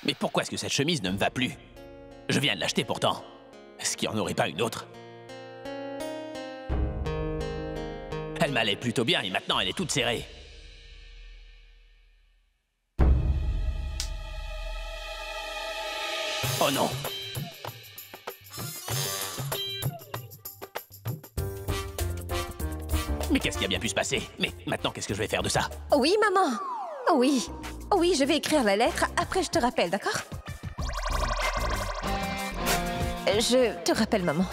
Mais pourquoi est-ce que cette chemise ne me va plus? Je viens de l'acheter pourtant. Est-ce qu'il n'y en aurait pas une autre? Elle m'allait plutôt bien et maintenant elle est toute serrée. Oh non! Mais qu'est-ce qui a bien pu se passer? Mais maintenant, qu'est-ce que je vais faire de ça? Oui, maman. Oui. Oui, je vais écrire la lettre. Après, je te rappelle, d'accord? Je te rappelle, maman.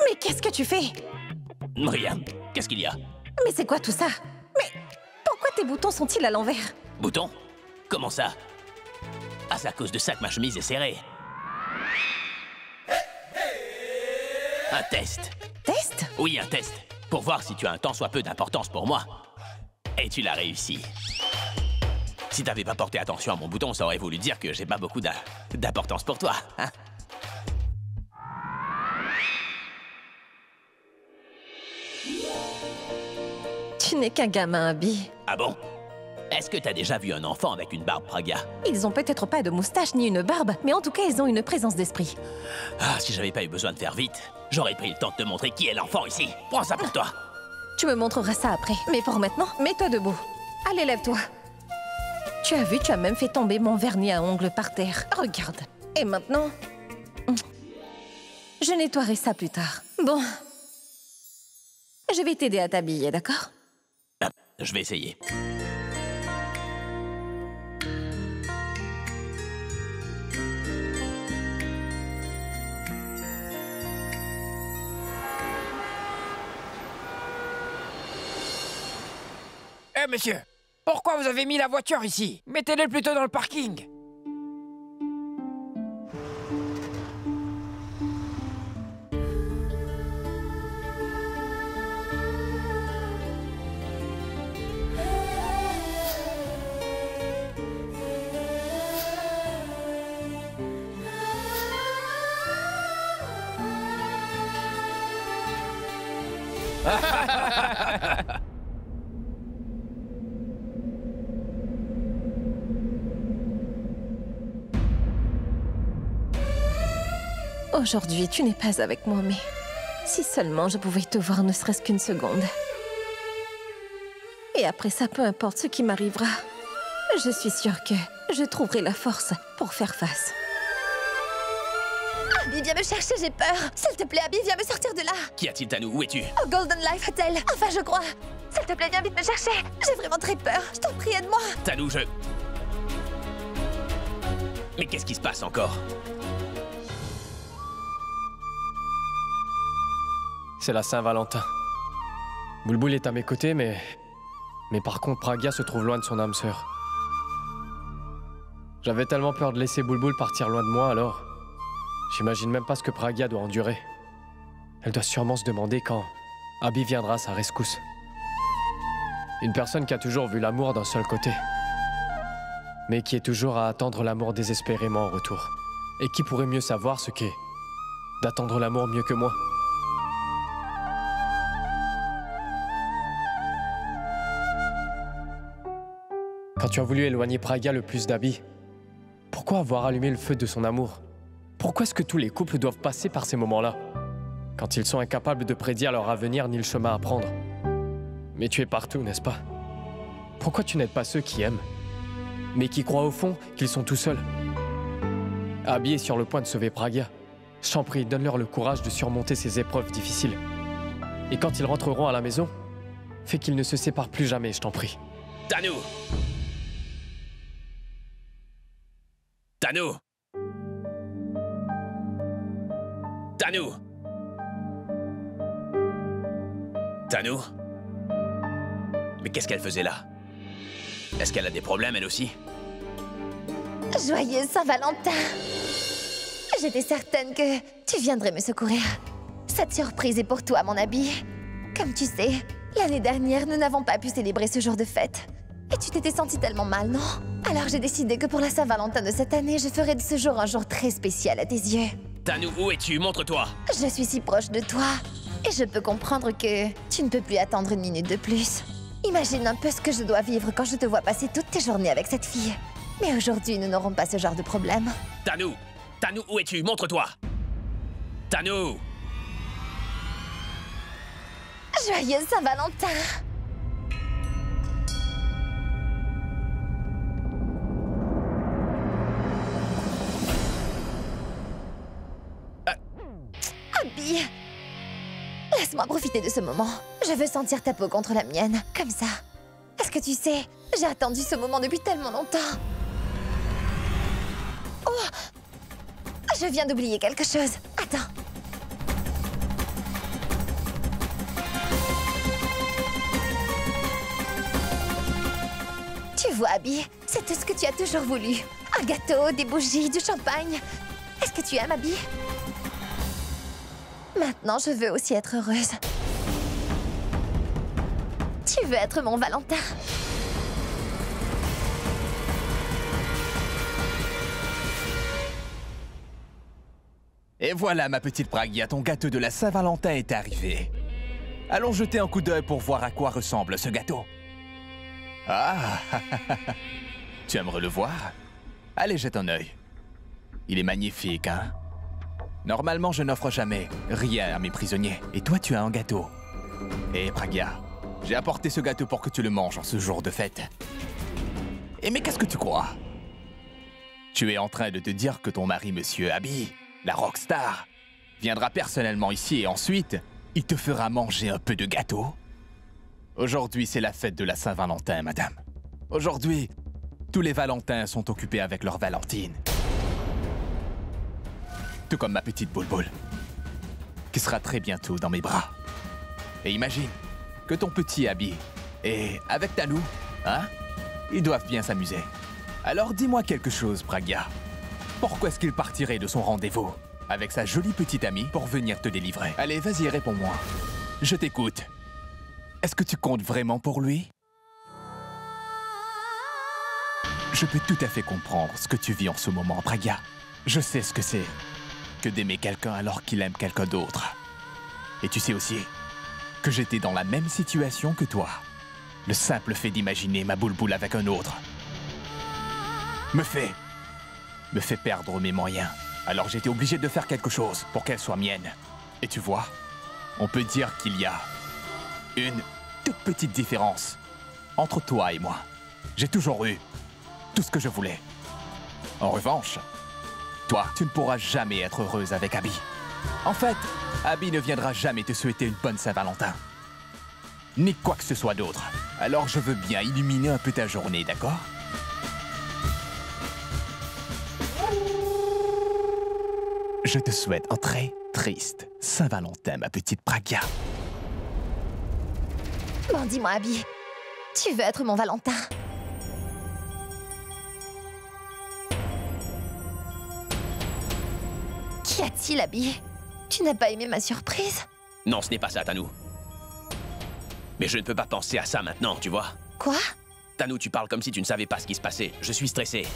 Mais qu'est-ce que tu fais? Rien. Qu'est-ce qu'il y a? Mais c'est quoi tout ça? Mais pourquoi tes boutons sont-ils à l'envers? Bouton? Comment ça? Ah, c'est à cause de ça que ma chemise est serrée. Un test. Test? Oui, un test. Pour voir si tu as un tant soit peu d'importance pour moi. Et tu l'as réussi. Si t'avais pas porté attention à mon bouton, ça aurait voulu dire que j'ai pas beaucoup d'importance pour toi, hein? Tu n'es qu'un gamin, Abby. Ah bon? Est-ce que t'as déjà vu un enfant avec une barbe, Pragya? Ils ont peut-être pas de moustache ni une barbe, mais en tout cas, ils ont une présence d'esprit. Ah, si j'avais pas eu besoin de faire vite, j'aurais pris le temps de te montrer qui est l'enfant ici. Prends ça pour toi. Tu me montreras ça après. Mais pour maintenant, mets-toi debout. Allez, lève-toi. Tu as vu, tu as même fait tomber mon vernis à ongles par terre. Regarde. Et maintenant... je nettoierai ça plus tard. Bon. Je vais t'aider à t'habiller, d'accord? Ah, je vais essayer. Eh, monsieur, pourquoi vous avez mis la voiture ici? Mettez-le plutôt dans le parking. Aujourd'hui, tu n'es pas avec moi, mais... si seulement je pouvais te voir ne serait-ce qu'une seconde. Et après ça, peu importe ce qui m'arrivera, je suis sûre que je trouverai la force pour faire face. Abby, viens me chercher, j'ai peur. S'il te plaît, Abby, viens me sortir de là. Qu'y a-t-il, Tanou? Où es-tu? Au Golden Life Hotel. Enfin, je crois. S'il te plaît, viens vite me chercher. J'ai vraiment très peur. Je t'en prie, aide-moi. Tanou, je... Mais qu'est-ce qui se passe encore? C'est la Saint-Valentin. Boulboul est à mes côtés, mais par contre, Pragya se trouve loin de son âme sœur. J'avais tellement peur de laisser Boulboul partir loin de moi, alors... j'imagine même pas ce que Pragya doit endurer. Elle doit sûrement se demander quand Abby viendra à sa rescousse. Une personne qui a toujours vu l'amour d'un seul côté, mais qui est toujours à attendre l'amour désespérément en retour. Et qui pourrait mieux savoir ce qu'est d'attendre l'amour mieux que moi? Quand tu as voulu éloigner Pragya le plus d'Abby, pourquoi avoir allumé le feu de son amour? Pourquoi est-ce que tous les couples doivent passer par ces moments-là, quand ils sont incapables de prédire leur avenir ni le chemin à prendre? Mais tu es partout, n'est-ce pas? Pourquoi tu n'aides pas ceux qui aiment, mais qui croient au fond qu'ils sont tout seuls? Abby est sur le point de sauver Pragya. Je t'en prie, donne-leur le courage de surmonter ces épreuves difficiles. Et quand ils rentreront à la maison, fais qu'ils ne se séparent plus jamais, je t'en prie. Tanou! Tanou! Tanou! Tanou? Mais qu'est-ce qu'elle faisait là? Est-ce qu'elle a des problèmes, elle aussi? Joyeux Saint-Valentin. J'étais certaine que tu viendrais me secourir. Cette surprise est pour toi, mon Abby. Comme tu sais, l'année dernière, nous n'avons pas pu célébrer ce jour de fête. Et tu t'étais sentie tellement mal, non? Alors j'ai décidé que pour la Saint-Valentin de cette année, je ferai de ce jour un jour très spécial à tes yeux. Tanou, où es-tu? Montre-toi. Je suis si proche de toi. Et je peux comprendre que tu ne peux plus attendre une minute de plus. Imagine un peu ce que je dois vivre quand je te vois passer toutes tes journées avec cette fille. Mais aujourd'hui, nous n'aurons pas ce genre de problème. Tanou! Tanou, où es-tu? Montre-toi. Tanou! Joyeux Saint-Valentin! Abby! Laisse-moi profiter de ce moment. Je veux sentir ta peau contre la mienne, comme ça. Est-ce que tu sais, j'ai attendu ce moment depuis tellement longtemps. Oh! Je viens d'oublier quelque chose. Attends. Tu vois, Abby, c'est tout ce que tu as toujours voulu. Un gâteau, des bougies, du champagne. Est-ce que tu aimes, Abby? Maintenant, je veux aussi être heureuse. Tu veux être mon Valentin? Et voilà, ma petite Pragya, ton gâteau de la Saint-Valentin est arrivé. Allons jeter un coup d'œil pour voir à quoi ressemble ce gâteau. Ah! Tu aimerais le voir? Allez, jette un œil. Il est magnifique, hein? Normalement, je n'offre jamais rien à mes prisonniers. Et toi, tu as un gâteau. Et Pragya, j'ai apporté ce gâteau pour que tu le manges en ce jour de fête. Et mais qu'est-ce que tu crois? Tu es en train de te dire que ton mari, Monsieur Abby, la rockstar, viendra personnellement ici et ensuite, il te fera manger un peu de gâteau? Aujourd'hui, c'est la fête de la Saint-Valentin, madame. Aujourd'hui, tous les Valentins sont occupés avec leur Valentine. Tout comme ma petite Boule-Boule, qui sera très bientôt dans mes bras. Et imagine que ton petit Abby est avec Tanou, hein? Ils doivent bien s'amuser. Alors dis-moi quelque chose, Pragya. Pourquoi est-ce qu'il partirait de son rendez-vous avec sa jolie petite amie pour venir te délivrer? Allez, vas-y, réponds-moi. Je t'écoute. Est-ce que tu comptes vraiment pour lui? Je peux tout à fait comprendre ce que tu vis en ce moment, Pragya. Je sais ce que c'est que d'aimer quelqu'un alors qu'il aime quelqu'un d'autre. Et tu sais aussi que j'étais dans la même situation que toi. Le simple fait d'imaginer ma Boule-Boule avec un autre me fait perdre mes moyens. Alors j'étais obligé de faire quelque chose pour qu'elle soit mienne. Et tu vois, on peut dire qu'il y a une toute petite différence entre toi et moi. J'ai toujours eu tout ce que je voulais. En revanche, toi, tu ne pourras jamais être heureuse avec Abby. En fait, Abby ne viendra jamais te souhaiter une bonne Saint-Valentin. Ni quoi que ce soit d'autre. Alors je veux bien illuminer un peu ta journée, d'accord? Je te souhaite un très triste Saint-Valentin, ma petite Pragya. Bon, dis-moi, Abby, tu veux être mon Valentin? Qu'y a-t-il, Abby? Tu n'as pas aimé ma surprise? Non, ce n'est pas ça, Tanou. Mais je ne peux pas penser à ça maintenant, tu vois. Quoi? Tanou, tu parles comme si tu ne savais pas ce qui se passait. Je suis stressé.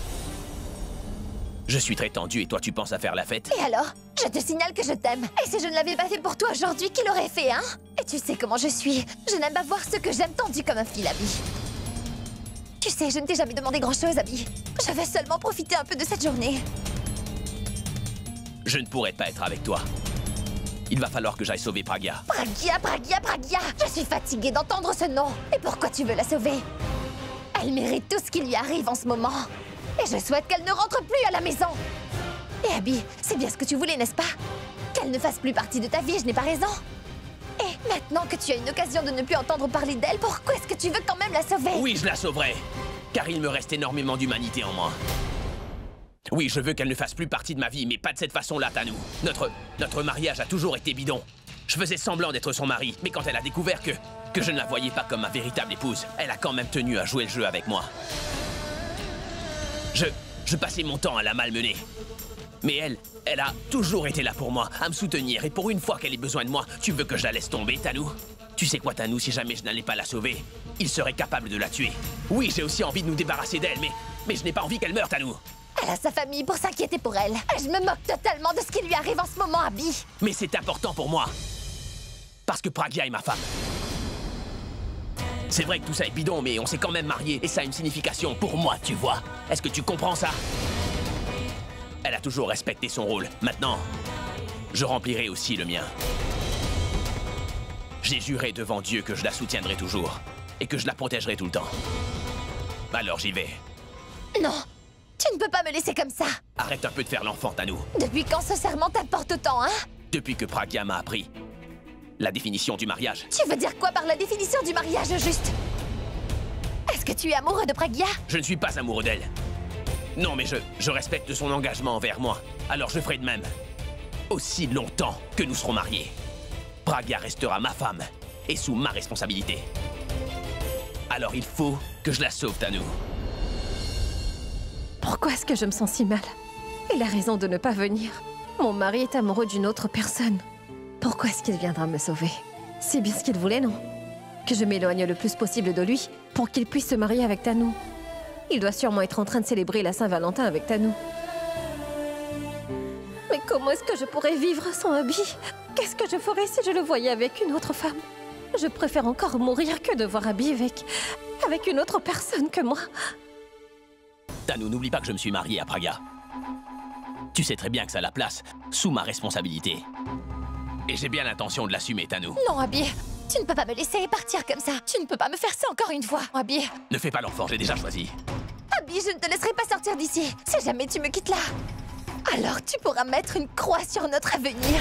Je suis très tendu et toi, tu penses à faire la fête? Et alors? Je te signale que je t'aime. Et si je ne l'avais pas fait pour toi aujourd'hui, qui l'aurait fait, hein? Et tu sais comment je suis. Je n'aime pas voir ce que j'aime tendu comme un fil, Abby. Tu sais, je ne t'ai jamais demandé grand-chose, Abby. Je veux seulement profiter un peu de cette journée. Je ne pourrai pas être avec toi. Il va falloir que j'aille sauver Pragya. Pragya, Pragya, Pragya! Je suis fatiguée d'entendre ce nom. Et pourquoi tu veux la sauver? Elle mérite tout ce qui lui arrive en ce moment. Et je souhaite qu'elle ne rentre plus à la maison. Et Abby, c'est bien ce que tu voulais, n'est-ce pas? Qu'elle ne fasse plus partie de ta vie, je n'ai pas raison? Et maintenant que tu as une occasion de ne plus entendre parler d'elle, pourquoi est-ce que tu veux quand même la sauver? Oui, je la sauverai. Car il me reste énormément d'humanité en moi. Oui, je veux qu'elle ne fasse plus partie de ma vie, mais pas de cette façon-là, Tanou. Notre mariage a toujours été bidon. Je faisais semblant d'être son mari, mais quand elle a découvert que je ne la voyais pas comme ma véritable épouse, elle a quand même tenu à jouer le jeu avec moi. Je passais mon temps à la malmener. Mais elle a toujours été là pour moi, à me soutenir. Et pour une fois qu'elle ait besoin de moi, tu veux que je la laisse tomber, Tanou? Tu sais quoi, Tanou, si jamais je n'allais pas la sauver, il serait capable de la tuer. Oui, j'ai aussi envie de nous débarrasser d'elle, mais je n'ai pas envie qu'elle meure, Tanou. Elle a sa famille pour s'inquiéter pour elle. Je me moque totalement de ce qui lui arrive en ce moment, Abby. Mais c'est important pour moi. Parce que Pragya est ma femme. C'est vrai que tout ça est bidon, mais on s'est quand même mariés et ça a une signification pour moi, tu vois. Est-ce que tu comprends ça? Elle a toujours respecté son rôle. Maintenant, je remplirai aussi le mien. J'ai juré devant Dieu que je la soutiendrai toujours et que je la protégerai tout le temps. Alors j'y vais. Non, tu ne peux pas me laisser comme ça. Arrête un peu de faire l'enfant, Tanou. Depuis quand ce serment t'importe autant, hein? Depuis que Pragya m'a appris la définition du mariage. Tu veux dire quoi par la définition du mariage, juste? Est-ce que tu es amoureux de Pragya? Je ne suis pas amoureux d'elle. Non, mais je respecte son engagement envers moi. Alors je ferai de même. Aussi longtemps que nous serons mariés. Pragya restera ma femme et sous ma responsabilité. Alors il faut que je la sauve, Tanou. Pourquoi est-ce que je me sens si mal? Il a raison de ne pas venir. Mon mari est amoureux d'une autre personne. Pourquoi est-ce qu'il viendra me sauver? C'est bien ce qu'il voulait, non? Que je m'éloigne le plus possible de lui pour qu'il puisse se marier avec Tanou. Il doit sûrement être en train de célébrer la Saint-Valentin avec Tanou. Mais comment est-ce que je pourrais vivre sans Abby? Qu'est-ce que je ferais si je le voyais avec une autre femme? Je préfère encore mourir que de voir Abby avec une autre personne que moi. Tanou, n'oublie pas que je me suis marié à Pragya. Tu sais très bien que ça a la place sous ma responsabilité. Et j'ai bien l'intention de l'assumer, Tanou. Non, Abby, tu ne peux pas me laisser partir comme ça. Tu ne peux pas me faire ça encore une fois, Abby. Ne fais pas l'enfant, j'ai déjà choisi. Abby, je ne te laisserai pas sortir d'ici. Si jamais tu me quittes là, alors tu pourras mettre une croix sur notre avenir.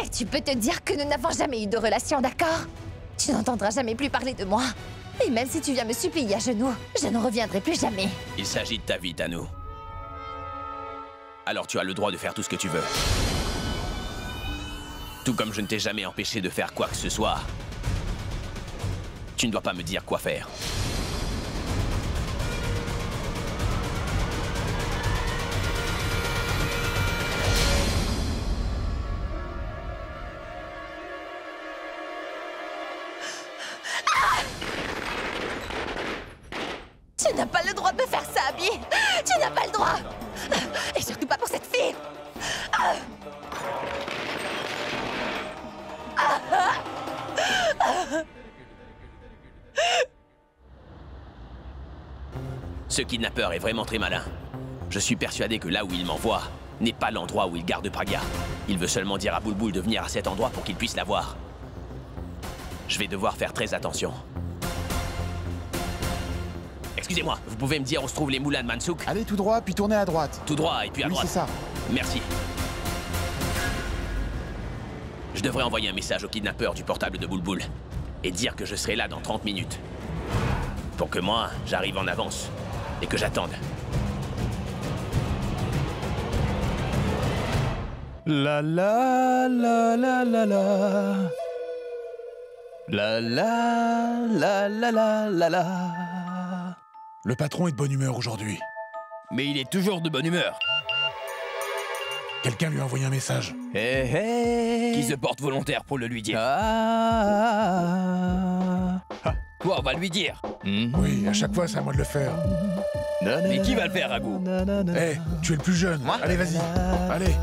Et tu peux te dire que nous n'avons jamais eu de relation, d'accord? Tu n'entendras jamais plus parler de moi. Et même si tu viens me supplier à genoux, je ne reviendrai plus jamais. Il s'agit de ta vie, Tanou. Alors tu as le droit de faire tout ce que tu veux. Tout comme je ne t'ai jamais empêché de faire quoi que ce soit. Tu ne dois pas me dire quoi faire. Tu n'as pas le droit de me faire ça, Abby. Tu n'as pas le droit. Et surtout pas pour cette fille. Ce kidnappeur est vraiment très malin. Je suis persuadé que là où il m'envoie n'est pas l'endroit où il garde Pragya. Il veut seulement dire à Bulbul de venir à cet endroit pour qu'il puisse la voir. Je vais devoir faire très attention. Excusez-moi, vous pouvez me dire où se trouvent les moulins de Mansouk? Allez tout droit, puis tournez à droite. Tout droit et puis à Oui, droite. c'est ça. Merci. Je devrais envoyer un message au kidnappeur du portable de Bulbul et dire que je serai là dans 30 minutes. Pour que moi, j'arrive en avance et que j'attende. La la la la la la. La la la la la la la. Le patron est de bonne humeur aujourd'hui. Mais il est toujours de bonne humeur. Quelqu'un lui a envoyé un message. Hey, hey. Qui se porte volontaire pour le lui dire? Ah. Toi, on va lui dire. Oui, à chaque fois, c'est à moi de le faire. Mais qui va le faire, Ragout? Eh, tu es le plus jeune. Allez, vas-y. Allez.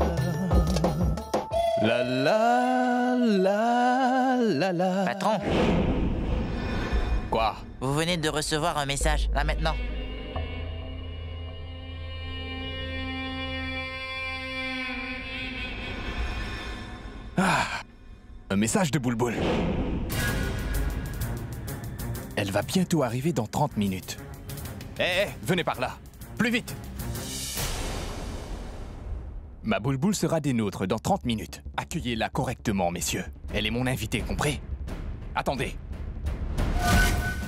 La la la la la. Patron, Quoi? vous venez de recevoir un message, là maintenant. Un message de Bulbul. Elle va bientôt arriver dans 30 minutes. Hé, venez par là. Plus vite. Ma Bulbul sera des nôtres dans 30 minutes. Accueillez-la correctement, messieurs. Elle est mon invitée, compris? Attendez.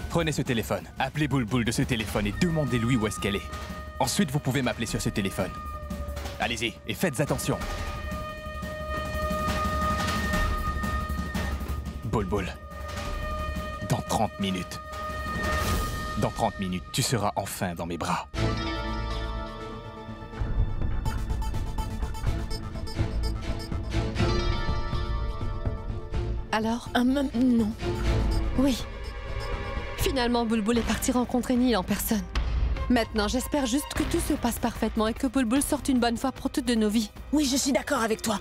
Prenez ce téléphone. Appelez Bulbul de ce téléphone et demandez-lui où est-ce qu'elle est. Ensuite, vous pouvez m'appeler sur ce téléphone. Allez-y, et faites attention. Bulbul. Dans 30 minutes. Dans 30 minutes, tu seras enfin dans mes bras. Alors, non. Oui. Finalement, Bulbul est parti rencontrer Neil en personne. Maintenant, j'espère juste que tout se passe parfaitement et que Bulbul sorte une bonne fois pour toutes de nos vies. Oui, je suis d'accord avec toi.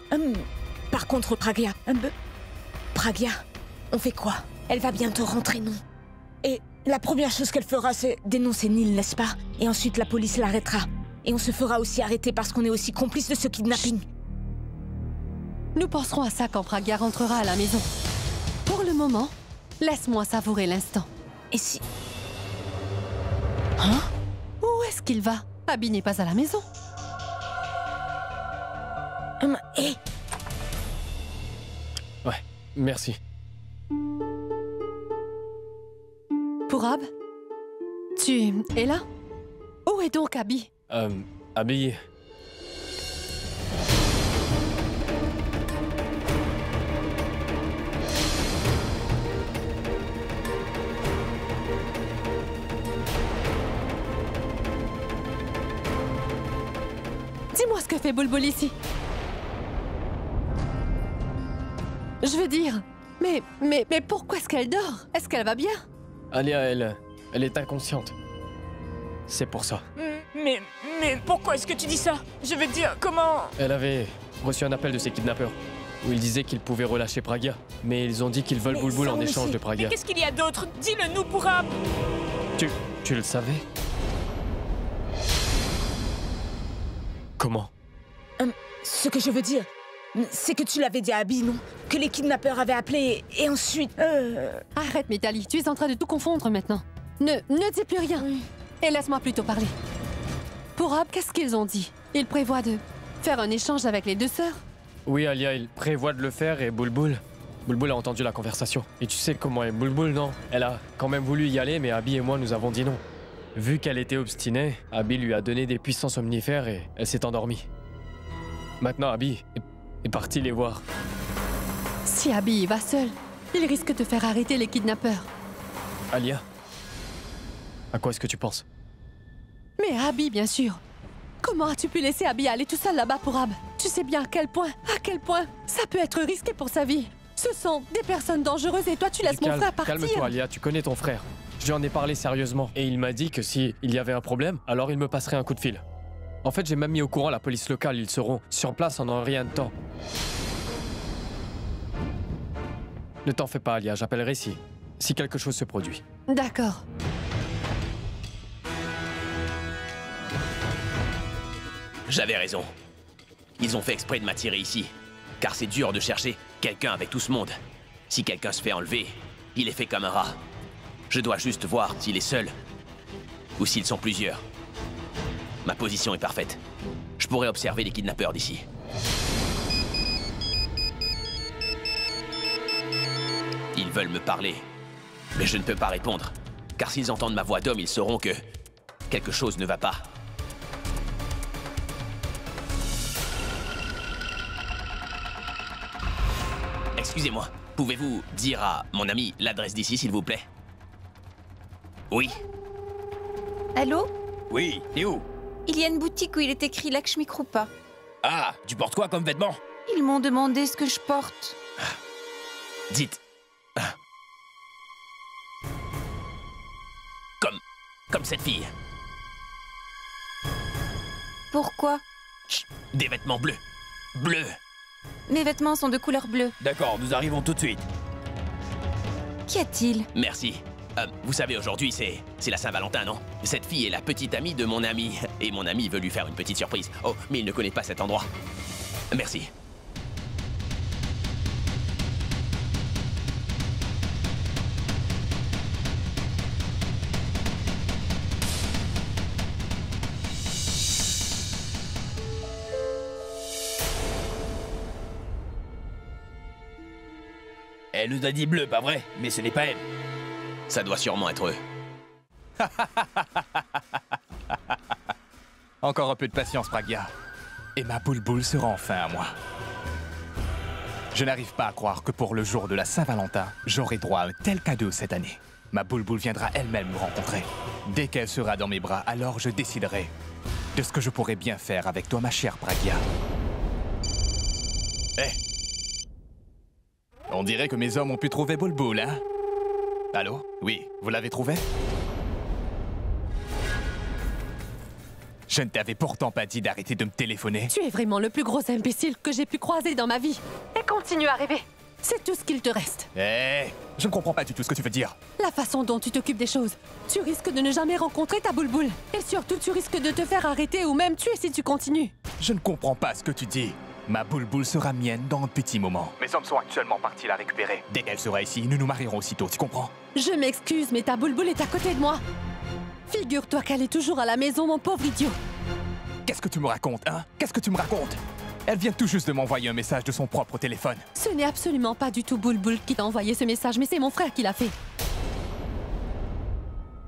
Par contre, Pragya... Pragya, on fait quoi? Elle va bientôt rentrer, non? Et la première chose qu'elle fera, c'est dénoncer Neil, n'est-ce pas? Et ensuite, la police l'arrêtera. Et on se fera aussi arrêter parce qu'on est aussi complice de ce kidnapping. Nous penserons à ça quand Pragya rentrera à la maison. Pour le moment, laisse-moi savourer l'instant. Et si... Hein? Où est-ce qu'il va? Abby n'est pas à la maison. Hé! Ouais, merci. Pourab? Tu es là? Où est donc Abby? Abby... Dis-moi ce que fait Bulbul ici. Je veux dire, mais pourquoi est-ce qu'elle dort? Est-ce qu'elle va bien? Alia, elle est inconsciente. C'est pour ça. Mais pourquoi est-ce que tu dis ça? Je veux dire, comment... Elle avait reçu un appel de ses kidnappeurs, où ils disaient qu'ils pouvaient relâcher Pragya, mais ils ont dit qu'ils veulent Bulbul en échange de Pragya. Mais qu'est-ce qu'il y a d'autre? Dis-le nous, Pourab. Tu le savais? Comment? Ce que je veux dire, c'est que tu l'avais dit à Abby, non? Que les kidnappeurs avaient appelé et ensuite... Arrête, Mithali, tu es en train de tout confondre maintenant. Ne dis plus rien. Et laisse-moi plutôt parler. Pourab, qu'est-ce qu'ils ont dit? Ils prévoient de faire un échange avec les deux sœurs? Oui, Alia, ils prévoient de le faire et Bulbul a entendu la conversation. Et tu sais comment est Bulbul, non? Elle a quand même voulu y aller, mais Abby et moi, nous avons dit non. Vu qu'elle était obstinée, Abby lui a donné des puissants somnifères et elle s'est endormie. Maintenant, Abby est partie les voir. Si Abby y va seule, il risque de faire arrêter les kidnappeurs. Alia, à quoi est-ce que tu penses? Mais Abby, bien sûr. Comment as-tu pu laisser Abby aller tout seul là-bas, Pourab? Tu sais bien à quel point ça peut être risqué pour sa vie. Ce sont des personnes dangereuses et toi, tu laisses mon frère partir. Calme-toi, Alia, tu connais ton frère. Je lui en ai parlé sérieusement et il m'a dit que s'il y avait un problème, alors il me passerait un coup de fil. En fait, j'ai même mis au courant la police locale, ils seront sur place en un rien de temps. Ne t'en fais pas, Alia, j'appellerai si quelque chose se produit. D'accord. J'avais raison. Ils ont fait exprès de m'attirer ici, car c'est dur de chercher quelqu'un avec tout ce monde. Si quelqu'un se fait enlever, il est fait comme un rat. Je dois juste voir s'il est seul, ou s'ils sont plusieurs. Ma position est parfaite. Je pourrais observer les kidnappeurs d'ici. Ils veulent me parler, mais je ne peux pas répondre, car s'ils entendent ma voix d'homme, ils sauront que quelque chose ne va pas. Excusez-moi, pouvez-vous dire à mon ami l'adresse d'ici, s'il vous plaît? Oui. Allô? Oui, t'es où? Il y a une boutique où il est écrit Lakshmi Krupa. Ah, tu portes quoi comme vêtements? Ils m'ont demandé ce que je porte. Dites. Comme cette fille. Pourquoi? Chut, des vêtements bleus. Bleus. Mes vêtements sont de couleur bleue. D'accord, nous arrivons tout de suite. Qu'y a-t-il? Merci. Vous savez, aujourd'hui, c'est la Saint-Valentin, non? Cette fille est la petite amie de mon ami. Et mon ami veut lui faire une petite surprise. Oh, mais il ne connaît pas cet endroit. Merci. Elle nous a dit bleu, pas vrai? Mais ce n'est pas elle. Ça doit sûrement être eux. Encore un peu de patience, Pragya. Et ma Bulbul sera enfin à moi. Je n'arrive pas à croire que pour le jour de la Saint-Valentin, j'aurai droit à un tel cadeau cette année. Ma Bulbul viendra elle-même me rencontrer. Dès qu'elle sera dans mes bras, alors je déciderai de ce que je pourrais bien faire avec toi, ma chère Pragya. Hé! On dirait que mes hommes ont pu trouver Bulbul, hein? Allô? Oui, vous l'avez trouvé? Je ne t'avais pourtant pas dit d'arrêter de me téléphoner. Tu es vraiment le plus gros imbécile que j'ai pu croiser dans ma vie. Et continue à rêver. C'est tout ce qu'il te reste. Hé, je ne comprends pas du tout ce que tu veux dire. La façon dont tu t'occupes des choses. Tu risques de ne jamais rencontrer ta boule-boule. Et surtout, tu risques de te faire arrêter ou même tuer si tu continues. Je ne comprends pas ce que tu dis. Ma boule-boule sera mienne dans un petit moment. Mes hommes sont actuellement partis la récupérer. Dès qu'elle sera ici, nous nous marierons aussitôt, tu comprends? Je m'excuse, mais ta boule-boule est à côté de moi. Figure-toi qu'elle est toujours à la maison, mon pauvre idiot. Qu'est-ce que tu me racontes, hein? Qu'est-ce que tu me racontes? Elle vient tout juste de m'envoyer un message de son propre téléphone. Ce n'est absolument pas du tout Boule-Boule qui t'a envoyé ce message, mais c'est mon frère qui l'a fait.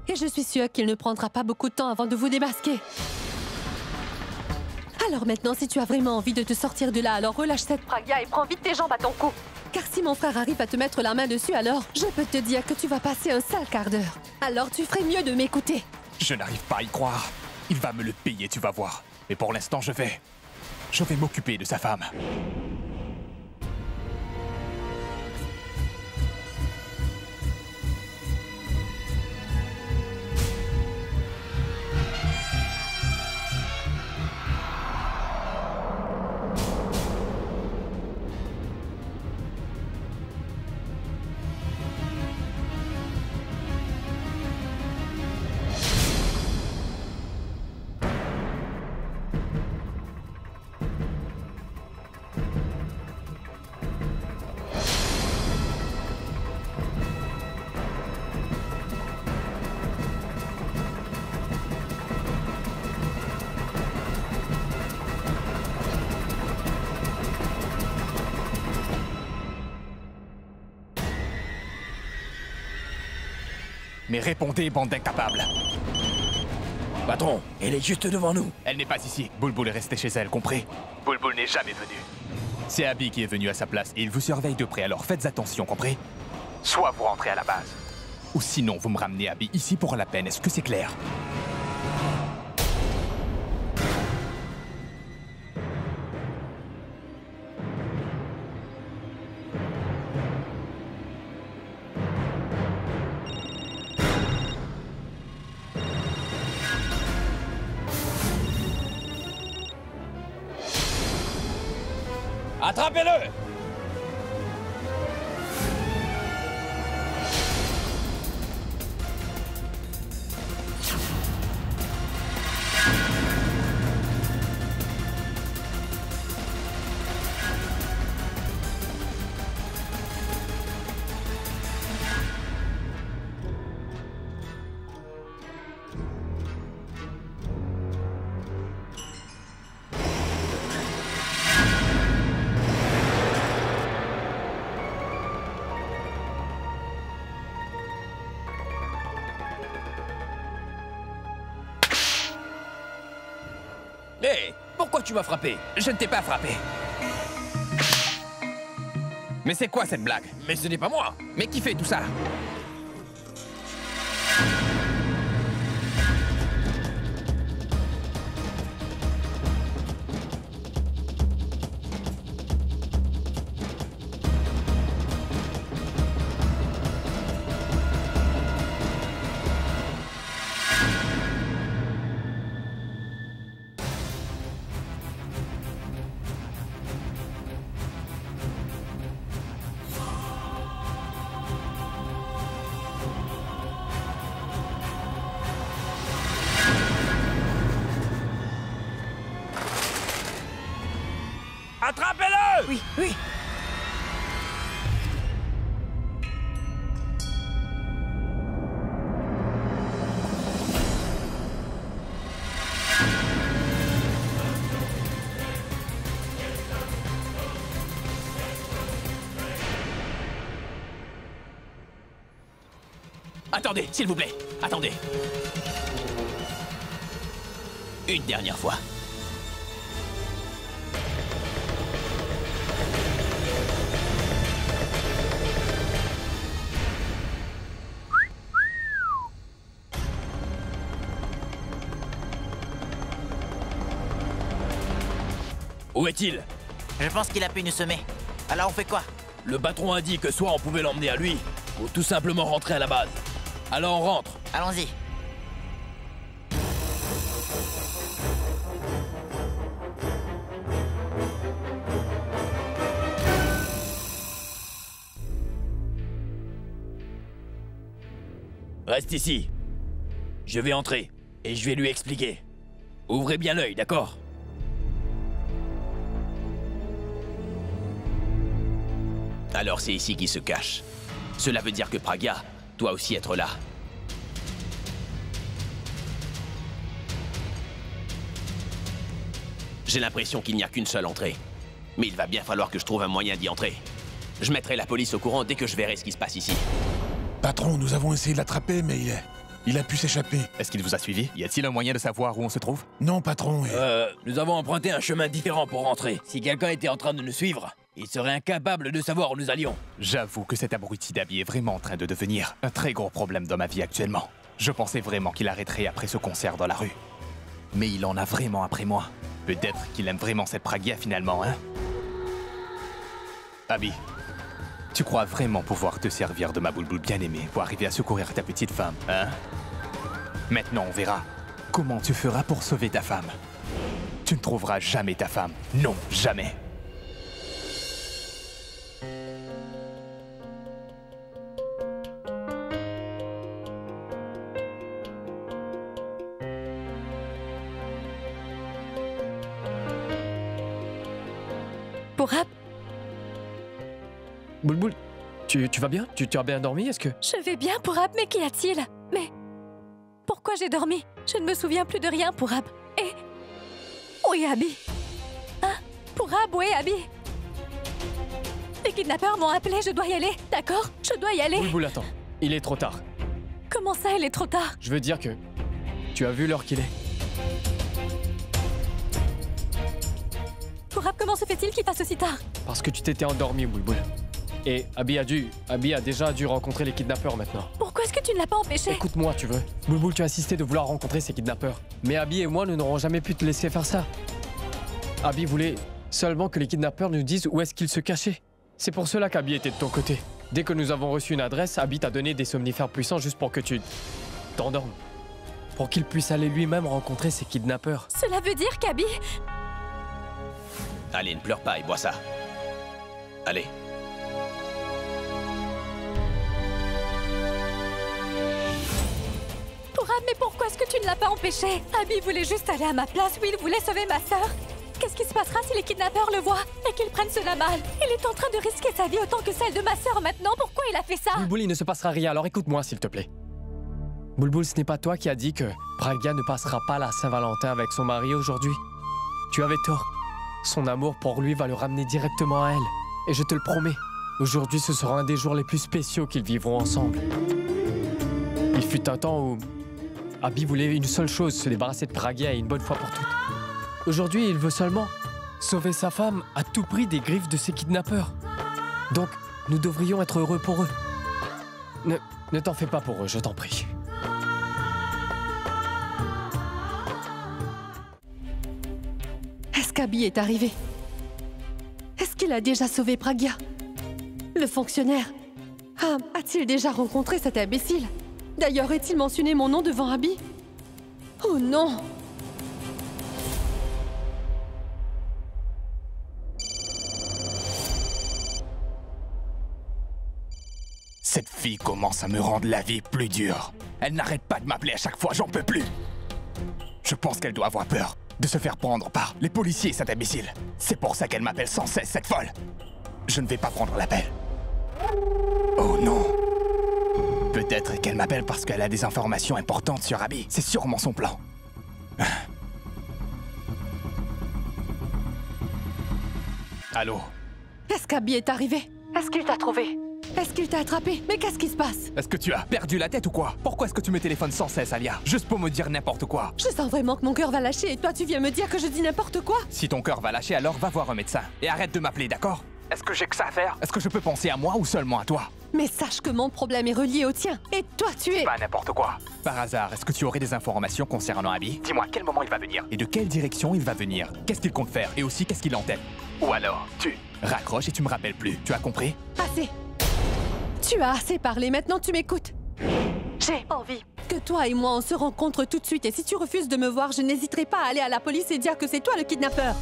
Et je suis sûre qu'il ne prendra pas beaucoup de temps avant de vous démasquer. Alors maintenant, si tu as vraiment envie de te sortir de là, alors relâche cette Pragia et prends vite tes jambes à ton cou. Car si mon frère arrive à te mettre la main dessus, alors je peux te dire que tu vas passer un sale quart d'heure. Alors tu ferais mieux de m'écouter. Je n'arrive pas à y croire. Il va me le payer, tu vas voir. Mais pour l'instant, je vais m'occuper de sa femme. Mais répondez, bande d'incapables. Patron, elle est juste devant nous. Elle n'est pas ici. Boule-Boule est restée chez elle, compris? Boule-Boule n'est jamais venue. C'est Abby qui est venu à sa place et il vous surveille de près, alors faites attention, compris? Soit vous rentrez à la base, ou sinon vous me ramenez Abby ici pour la peine. Est-ce que c'est clair? Attrapez-le! Hé, pourquoi tu m'as frappé? Je ne t'ai pas frappé. Mais c'est quoi cette blague? Mais ce n'est pas moi. Mais qui fait tout ça? Attrapez-le! Oui, oui. Attendez, s'il vous plaît. Attendez. Une dernière fois. Où est-il? Je pense qu'il a pu nous semer. Alors on fait quoi? Le patron a dit que soit on pouvait l'emmener à lui, ou tout simplement rentrer à la base. Alors on rentre. Allons-y. Reste ici. Je vais entrer et je vais lui expliquer. Ouvrez bien l'œil, d'accord? Alors c'est ici qu'il se cache. Cela veut dire que Pragya doit aussi être là. J'ai l'impression qu'il n'y a qu'une seule entrée. Mais il va bien falloir que je trouve un moyen d'y entrer. Je mettrai la police au courant dès que je verrai ce qui se passe ici. Patron, nous avons essayé de l'attraper, mais il a pu s'échapper. Est-ce qu'il vous a suivi? Y a-t-il un moyen de savoir où on se trouve? Non, patron, Nous avons emprunté un chemin différent pour rentrer. Si quelqu'un était en train de nous suivre, il serait incapable de savoir où nous allions. J'avoue que cet abruti d'Abby est vraiment en train de devenir un très gros problème dans ma vie actuellement. Je pensais vraiment qu'il arrêterait après ce concert dans la rue. Mais il en a vraiment après moi. Peut-être qu'il aime vraiment cette Pragya finalement, hein? Abby, tu crois vraiment pouvoir te servir de ma boule-boule bien-aimée pour arriver à secourir ta petite femme, hein? Maintenant, on verra comment tu feras pour sauver ta femme. Tu ne trouveras jamais ta femme. Non, jamais. Pourab, Boulboul, tu vas bien? Tu as bien dormi? Est-ce que... je vais bien, Pourab, mais qu'y a-t-il? Mais pourquoi j'ai dormi? Je ne me souviens plus de rien, Pourab. Et où est Abby? Hein? Pourab, où est Abby? Les kidnappeurs m'ont appelé, je dois y aller, d'accord? Je dois y aller. Boulboul, attends. Il est trop tard. Comment ça, il est trop tard? Je veux dire que... Tu as vu l'heure qu'il est. Pourab, comment se fait-il qu'il fasse aussi tard? Parce que tu t'étais endormi, Boulboul. Et Abby a déjà dû rencontrer les kidnappeurs maintenant. Pourquoi est-ce que tu ne l'as pas empêché? Écoute-moi, tu veux. Boulboul, tu as insisté de vouloir rencontrer ces kidnappeurs. Mais Abby et moi, nous n'aurons jamais pu te laisser faire ça. Abby voulait seulement que les kidnappeurs nous disent où est-ce qu'ils se cachaient. C'est pour cela qu'Abby était de ton côté. Dès que nous avons reçu une adresse, Abby t'a donné des somnifères puissants juste pour que tu t'endormes. Pour qu'il puisse aller lui-même rencontrer ces kidnappeurs. Cela veut dire qu'Abby... Allez, ne pleure pas et bois ça. Allez. Pourab, mais pourquoi est-ce que tu ne l'as pas empêché? Abby voulait juste aller à ma place, oui, il voulait sauver ma sœur. Qu'est-ce qui se passera si les kidnappeurs le voient et qu'ils prennent cela mal? Il est en train de risquer sa vie autant que celle de ma sœur maintenant, pourquoi il a fait ça? Boulboul, il ne se passera rien, alors écoute-moi s'il te plaît. Boulboul, ce n'est pas toi qui as dit que Pragya ne passera pas la Saint-Valentin avec son mari aujourd'hui. Tu avais tort. Son amour pour lui va le ramener directement à elle. Et je te le promets, aujourd'hui ce sera un des jours les plus spéciaux qu'ils vivront ensemble. Il fut un temps où Abby voulait une seule chose, se débarrasser de Pragya une bonne fois pour toutes. Aujourd'hui, il veut seulement sauver sa femme à tout prix des griffes de ces kidnappeurs. Donc, nous devrions être heureux pour eux. Ne t'en fais pas pour eux, je t'en prie. Est-ce qu'Abby est arrivé? Est-ce qu'il a déjà sauvé Pragya? Le fonctionnaire a-t-il déjà rencontré cet imbécile? D'ailleurs, est-il mentionné mon nom devant Abby? Oh non! Cette fille commence à me rendre la vie plus dure. Elle n'arrête pas de m'appeler à chaque fois, j'en peux plus. Je pense qu'elle doit avoir peur de se faire prendre par les policiers, cet imbécile. C'est pour ça qu'elle m'appelle sans cesse, cette folle. Je ne vais pas prendre l'appel. Oh non. Peut-être qu'elle m'appelle parce qu'elle a des informations importantes sur Abby. C'est sûrement son plan. Allô? Est-ce qu'Abby est arrivé? Est-ce qu'il t'a trouvé? Est-ce qu'il t'a attrapé? Mais qu'est-ce qui se passe? Est-ce que tu as perdu la tête ou quoi? Pourquoi est-ce que tu me téléphones sans cesse, Alia? Juste pour me dire n'importe quoi. Je sens vraiment que mon cœur va lâcher et toi tu viens me dire que je dis n'importe quoi? Si ton cœur va lâcher, alors va voir un médecin. Et arrête de m'appeler, d'accord? Est-ce que j'ai que ça à faire? Est-ce que je peux penser à moi ou seulement à toi? Mais sache que mon problème est relié au tien. Et toi tu es... Pas n'importe quoi. Par hasard, est-ce que tu aurais des informations concernant Abby? Dis-moi, quel moment il va venir? Et de quelle direction il va venir? Qu'est-ce qu'il compte faire? Et aussi, qu'est-ce qu'il a en tête? Ou alors, tu raccroches et tu me rappelles plus. Tu as compris? Assez. Tu as assez parlé, maintenant tu m'écoutes. J'ai envie que toi et moi on se rencontre tout de suite et si tu refuses de me voir, je n'hésiterai pas à aller à la police et dire que c'est toi le kidnappeur.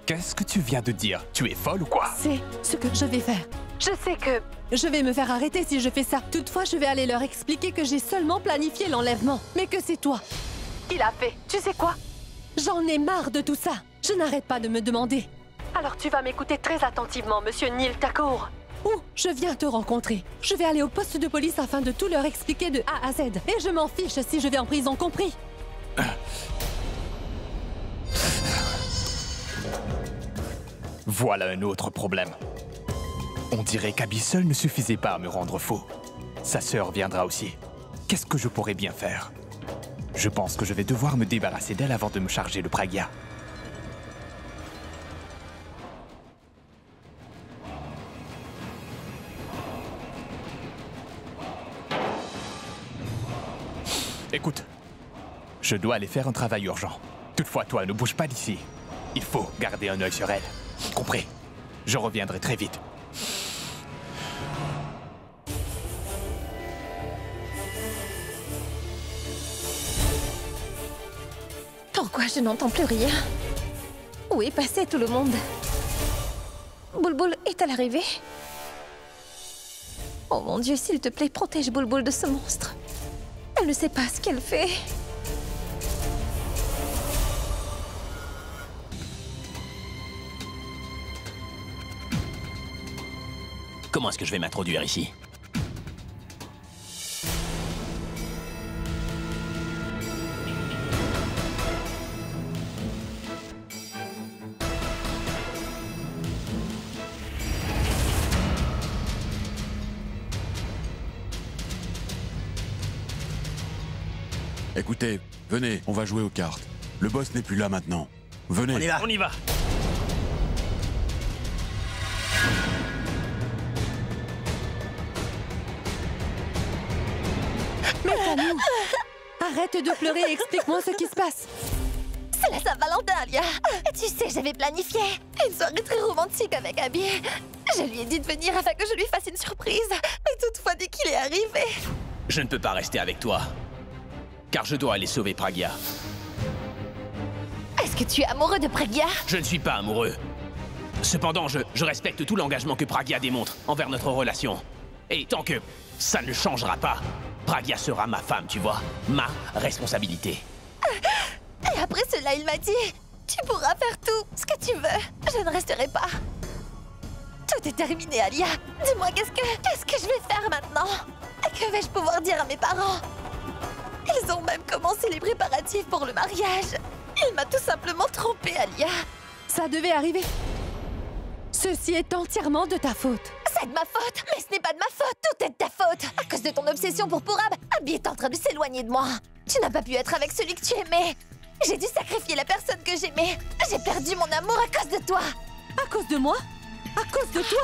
Qu'est-ce que tu viens de dire? Tu es folle ou quoi? C'est ce que je vais faire. Je sais que je vais me faire arrêter si je fais ça. Toutefois, je vais aller leur expliquer que j'ai seulement planifié l'enlèvement, mais que c'est toi qui l'as fait. Tu sais quoi? J'en ai marre de tout ça. Je n'arrête pas de me demander. Alors tu vas m'écouter très attentivement, monsieur Neil Takour. Ou je viens te rencontrer. Je vais aller au poste de police afin de tout leur expliquer de A à Z. Et je m'en fiche si je vais en prison, compris? Voilà un autre problème. On dirait qu'Abby seule ne suffisait pas à me rendre faux. Sa sœur viendra aussi. Qu'est-ce que je pourrais bien faire? Je pense que je vais devoir me débarrasser d'elle avant de me charger de Pragya. Écoute, je dois aller faire un travail urgent. Toutefois, toi, ne bouge pas d'ici. Il faut garder un œil sur elle. Compris? Je reviendrai très vite. Pourquoi je n'entends plus rien? Où est passé tout le monde? Boulboul est-elle arrivée? Oh mon Dieu, s'il te plaît, protège Boulboul de ce monstre. Elle ne sait pas ce qu'elle fait. Comment est-ce que je vais m'introduire ici? Écoutez, venez, on va jouer aux cartes. Le boss n'est plus là maintenant. Venez. On y va. On y va. Mais Tanou, arrête de pleurer et explique-moi ce qui se passe. C'est la Saint-Valentin, Alia. Tu sais, j'avais planifié une soirée très romantique avec Abby. Je lui ai dit de venir afin que je lui fasse une surprise. Mais toutefois, dès qu'il est arrivé... Je ne peux pas rester avec toi. Car je dois aller sauver Pragya. Est-ce que tu es amoureux de Pragya? Je ne suis pas amoureux. Cependant, je respecte tout l'engagement que Pragya démontre envers notre relation. Et tant que ça ne changera pas, Pragya sera ma femme, tu vois. Ma responsabilité. Et après cela, il m'a dit... Tu pourras faire tout ce que tu veux. Je ne resterai pas. Tout est terminé, Alia. Dis-moi, qu'est-ce que je vais faire maintenant? Que vais-je pouvoir dire à mes parents? Ils ont même commencé les préparatifs pour le mariage. Il m'a tout simplement trompée, Alia. Ça devait arriver. Ceci est entièrement de ta faute. C'est de ma faute, mais ce n'est pas de ma faute. Tout est de ta faute. À cause de ton obsession pour Pourab, Abby est en train de s'éloigner de moi. Tu n'as pas pu être avec celui que tu aimais. J'ai dû sacrifier la personne que j'aimais. J'ai perdu mon amour à cause de toi. À cause de moi? À cause de toi?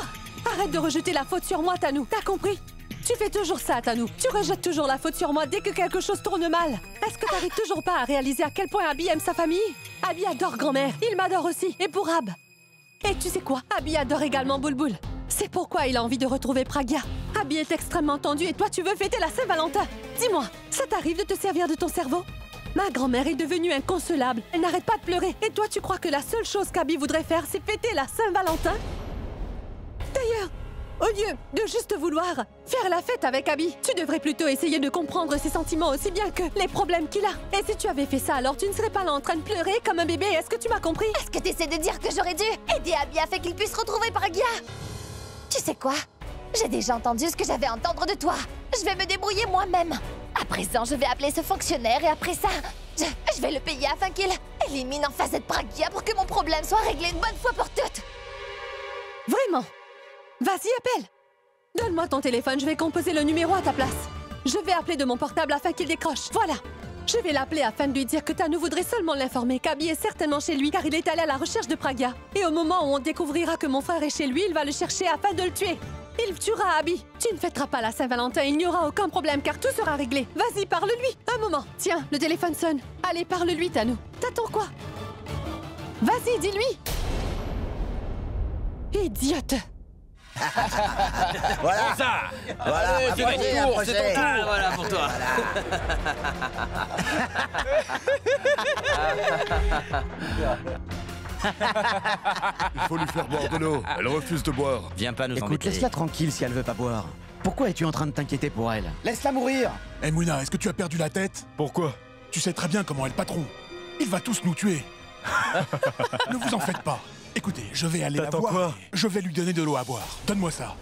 Arrête de rejeter la faute sur moi, Tanou. T'as compris? Tu fais toujours ça, Tanou. Tu rejettes toujours la faute sur moi dès que quelque chose tourne mal. Est-ce que t'arrives toujours pas à réaliser à quel point Abby aime sa famille? Abby adore grand-mère. Il m'adore aussi. Et Pourab. Et tu sais quoi? Abby adore également Boulboul. C'est pourquoi il a envie de retrouver Pragya. Abby est extrêmement tendue et toi, tu veux fêter la Saint-Valentin. Dis-moi, ça t'arrive de te servir de ton cerveau? Ma grand-mère est devenue inconsolable. Elle n'arrête pas de pleurer. Et toi, tu crois que la seule chose qu'Abby voudrait faire, c'est fêter la Saint-Valentin? D'ailleurs, au lieu de juste vouloir faire la fête avec Abby, tu devrais plutôt essayer de comprendre ses sentiments aussi bien que les problèmes qu'il a. Et si tu avais fait ça, alors tu ne serais pas là en train de pleurer comme un bébé. Est-ce que tu m'as compris? Est-ce que tu essaies de dire que j'aurais dû aider Abby afin qu'il puisse retrouver Pragya? Tu sais quoi? J'ai déjà entendu ce que j'avais à entendre de toi. Je vais me débrouiller moi-même. À présent, je vais appeler ce fonctionnaire et après ça, je vais le payer afin qu'il élimine en facette Pragya pour que mon problème soit réglé une bonne fois pour toutes. Vraiment? Vas-y, appelle! Donne-moi ton téléphone, je vais composer le numéro à ta place. Je vais appeler de mon portable afin qu'il décroche. Voilà! Je vais l'appeler afin de lui dire que Tanou voudrait seulement l'informer qu'Abby est certainement chez lui car il est allé à la recherche de Pragya. Et au moment où on découvrira que mon frère est chez lui, il va le chercher afin de le tuer. Il tuera Abby. Tu ne fêteras pas la Saint-Valentin, il n'y aura aucun problème car tout sera réglé. Vas-y, parle-lui. Un moment. Tiens, le téléphone sonne. Allez, parle-lui, Tanou. T'attends quoi? Vas-y, dis-lui. Idiote. Voilà. Ça. Voilà, Allez, tu gagnes le tour, c'est ton tour. Ah, Voilà pour toi. Il faut lui faire boire de l'eau. Elle refuse de boire. Viens pas nous Écoute, embêter. laisse-la tranquille si elle veut pas boire. Pourquoi es-tu en train de t'inquiéter pour elle? Laisse-la mourir! Eh Mouna, est-ce que tu as perdu la tête? Pourquoi? Tu sais très bien comment est le patron. Il va tous nous tuer. Ne vous en faites pas. Écoutez, je vais aller la T'attends voir. quoi? Je vais lui donner de l'eau à boire. Donne-moi ça.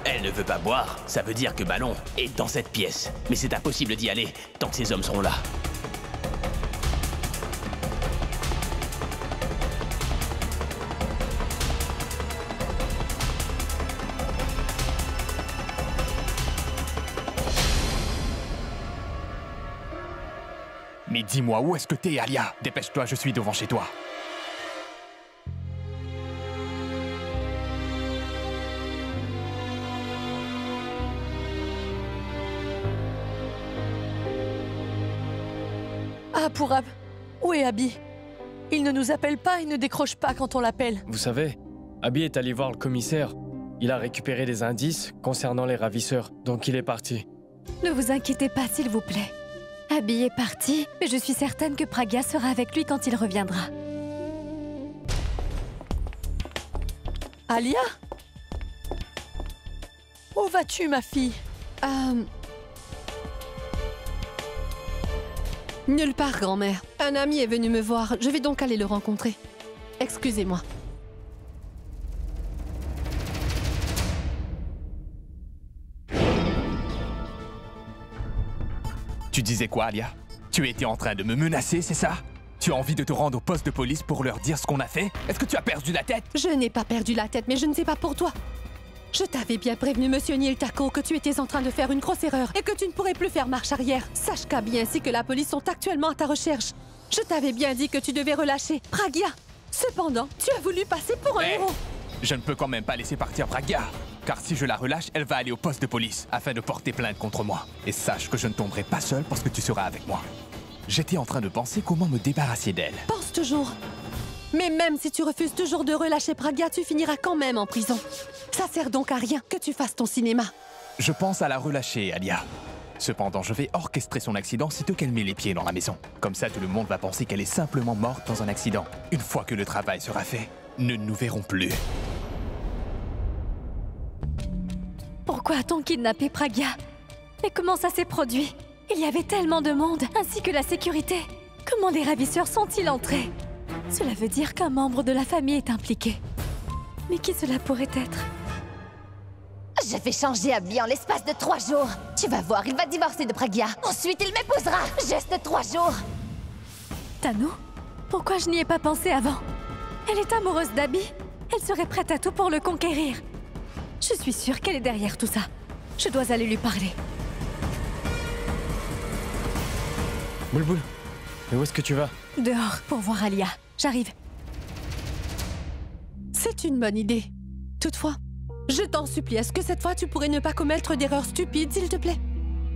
Elle ne veut pas boire, ça veut dire que Ballon est dans cette pièce. Mais c'est impossible d'y aller tant que ces hommes seront là. Mais dis-moi, où est-ce que t'es, Alia? Dépêche-toi, je suis devant chez toi. Ah, Pourab, où est Abby? Il ne nous appelle pas et ne décroche pas quand on l'appelle. Vous savez, Abby est allé voir le commissaire. Il a récupéré des indices concernant les ravisseurs, donc il est parti. Ne vous inquiétez pas, s'il vous plaît. Abby est parti, mais je suis certaine que Pragya sera avec lui quand il reviendra. Alia? Où vas-tu, ma fille? Nulle part, grand-mère. Un ami est venu me voir. Je vais donc aller le rencontrer. Excusez-moi. Tu disais quoi, Alia? Tu étais en train de me menacer, c'est ça? Tu as envie de te rendre au poste de police pour leur dire ce qu'on a fait? Est-ce que tu as perdu la tête? Je n'ai pas perdu la tête, mais je ne sais pas pour toi. Je t'avais bien prévenu, monsieur Neil Tako, que tu étais en train de faire une grosse erreur et que tu ne pourrais plus faire marche arrière. Sache qu'Abby ainsi que la police sont actuellement à ta recherche. Je t'avais bien dit que tu devais relâcher Pragya. Cependant, tu as voulu passer pour un héros. Je ne peux quand même pas laisser partir Pragya. Car si je la relâche, elle va aller au poste de police afin de porter plainte contre moi. Et sache que je ne tomberai pas seul parce que tu seras avec moi. J'étais en train de penser comment me débarrasser d'elle. Pense toujours. Mais même si tu refuses toujours de relâcher Pragya, tu finiras quand même en prison. Ça sert donc à rien que tu fasses ton cinéma. Je pense à la relâcher, Alia. Cependant, je vais orchestrer son accident sitôt qu'elle met les pieds dans la maison. Comme ça, tout le monde va penser qu'elle est simplement morte dans un accident. Une fois que le travail sera fait, nous ne nous verrons plus. Pourquoi a-t-on kidnappé Pragya? Et comment ça s'est produit? Il y avait tellement de monde, ainsi que la sécurité. Comment des ravisseurs sont-ils entrés? Cela veut dire qu'un membre de la famille est impliqué. Mais qui cela pourrait être? Je vais changer Abby en l'espace de 3 jours. Tu vas voir, il va divorcer de Pragya. Ensuite, il m'épousera. Juste 3 jours. Tanu? Pourquoi je n'y ai pas pensé avant? Elle est amoureuse d'Abby. Elle serait prête à tout pour le conquérir. Je suis sûre qu'elle est derrière tout ça. Je dois aller lui parler. Boulboul, mais où est-ce que tu vas? Dehors, pour voir Alia. J'arrive. C'est une bonne idée. Toutefois, je t'en supplie, est-ce que cette fois tu pourrais ne pas commettre d'erreurs stupides, s'il te plaît?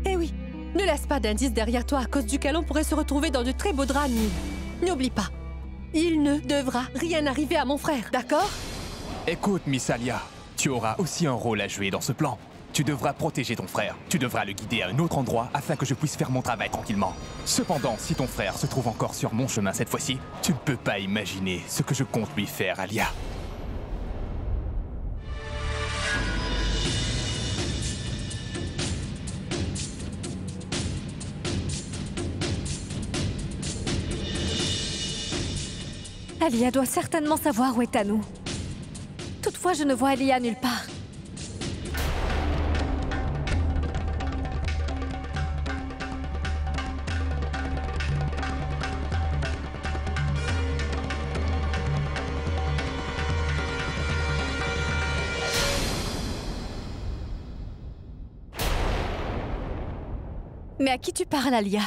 Eh oui, ne laisse pas d'indice derrière toi à cause duquel on pourrait se retrouver dans de très beaux draps nus. N'oublie pas, il ne devra rien arriver à mon frère, d'accord? Écoute, Miss Alia, tu auras aussi un rôle à jouer dans ce plan. Tu devras protéger ton frère. Tu devras le guider à un autre endroit afin que je puisse faire mon travail tranquillement. Cependant, si ton frère se trouve encore sur mon chemin cette fois-ci, tu ne peux pas imaginer ce que je compte lui faire, Alia. Alia doit certainement savoir où est Tanu. Toutefois, je ne vois Alia nulle part. Mais à qui tu parles, Alia?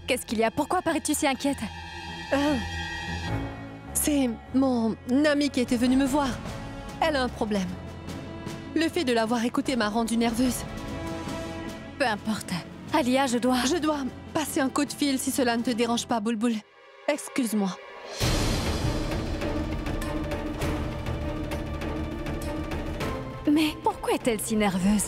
Qu'est-ce qu'il y a? Pourquoi parais-tu si inquiète? C'est mon amie qui était venue me voir. Elle a un problème. Le fait de l'avoir écoutée m'a rendue nerveuse. Peu importe. Alia, je dois passer un coup de fil si cela ne te dérange pas, Boulboul. Excuse-moi. Mais pourquoi est-elle si nerveuse?